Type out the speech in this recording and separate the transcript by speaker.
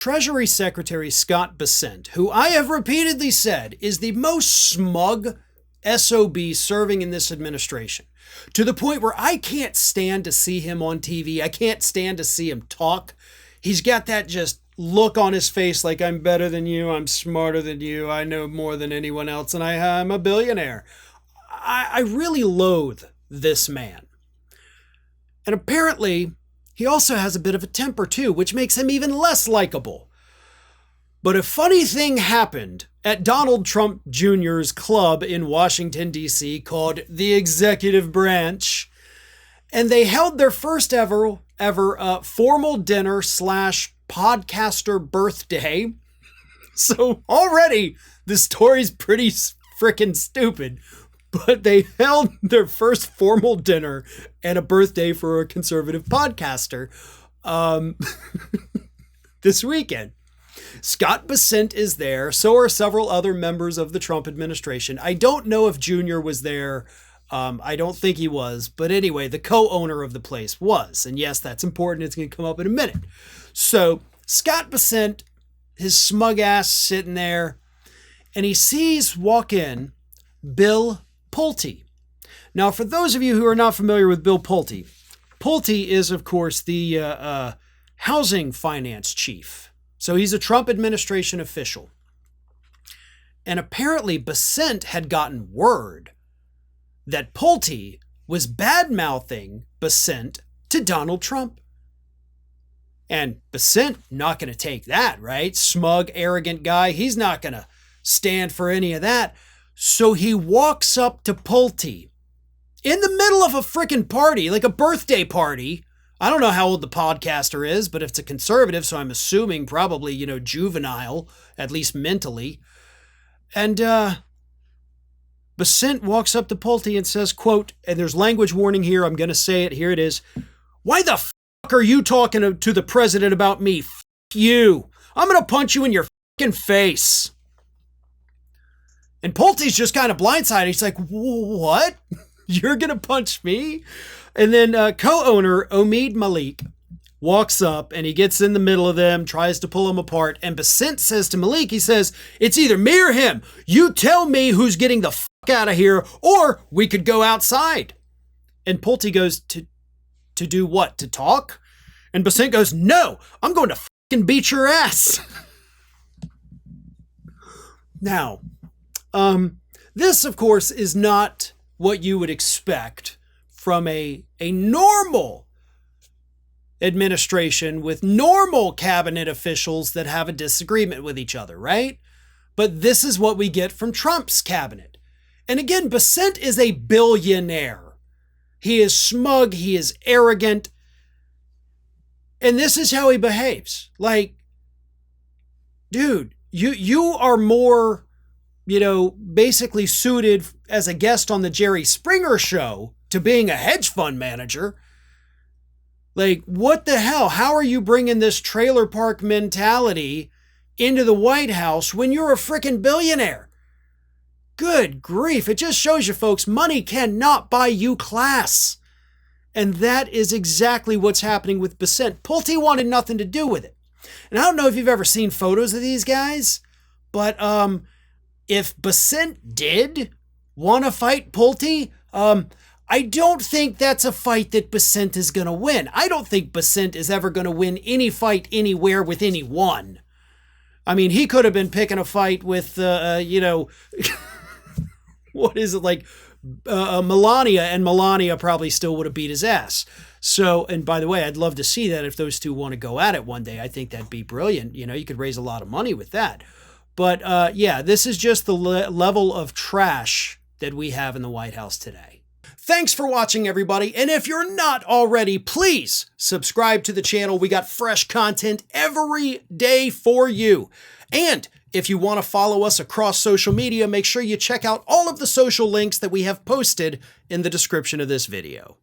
Speaker 1: Treasury Secretary Scott Bessent, who I have repeatedly said is the most smug SOB serving in this administration, to the point where I can't stand to see him on TV. I can't stand to see him talk. He's got that just look on his face like, I'm better than you, I'm smarter than you, I know more than anyone else, and I'm a billionaire. I really loathe this man. And apparently, he also has a bit of a temper too, which makes him even less likable. But a funny thing happened at Donald Trump Jr.'s club in Washington, D.C. called the Executive Branch. And they held their first ever formal dinner / podcaster birthday. So already the story's pretty freaking stupid. But they held their first formal dinner and a birthday for a conservative podcaster this weekend. Scott Bessent is there. So are several other members of the Trump administration. I don't know if Jr. was there. I don't think he was. But anyway, the co-owner of the place was. And yes, that's important. It's going to come up in a minute. So Scott Bessent, his smug ass sitting there, and he sees walk in Bill Pulte. Now, for those of you who are not familiar with Bill Pulte, Pulte is, of course, the housing finance chief. So he's a Trump administration official. And apparently Bessent had gotten word that Pulte was bad-mouthing Bessent to Donald Trump. And Bessent not going to take that, right? Smug, arrogant guy. He's not going to stand for any of that. So he walks up to Pulte in the middle of a freaking party, like a birthday party. I don't know how old the podcaster is, but if it's a conservative, so I'm assuming probably, juvenile, at least mentally. And Bessent walks up to Pulte and says, quote, and there's language warning here, I'm going to say it, here it is. Why the fuck are you talking to the president about me? F you. I'm going to punch you in your fucking face. And Pulte's just kind of blindsided. He's like, what? You're going to punch me? And then co-owner Omid Malik walks up and he gets in the middle of them, tries to pull them apart. And Bessent says to Malik, he says, it's either me or him. You tell me who's getting the fuck out of here, or we could go outside. And Pulte goes, to do what? To talk? And Bessent goes, no, I'm going to fucking beat your ass. Now, this, of course, is not what you would expect from a normal administration with normal cabinet officials that have a disagreement with each other, right? But this is what we get from Trump's cabinet. And again, Bessent is a billionaire. He is smug. He is arrogant. And this is how he behaves. Like, dude, you are more, basically suited as a guest on the Jerry Springer show to being a hedge fund manager. Like, what the hell? How are you bringing this trailer park mentality into the White House when you're a freaking billionaire? Good grief. It just shows you, folks, money cannot buy you class. And that is exactly what's happening with Bessent. Pulte wanted nothing to do with it. And I don't know if you've ever seen photos of these guys, but if Bessent did want to fight Pulte, I don't think that's a fight that Bessent is going to win. I don't think Bessent is ever going to win any fight anywhere with anyone. I mean, he could have been picking a fight with, what is it, like Melania, and Melania probably still would have beat his ass. So, and by the way, I'd love to see that if those two want to go at it one day. I think that'd be brilliant. You could raise a lot of money with that. But yeah, this is just the level of trash that we have in the White House today. Thanks for watching, everybody. And if you're not already, please subscribe to the channel. We got fresh content every day for you. And if you want to follow us across social media, make sure you check out all of the social links that we have posted in the description of this video.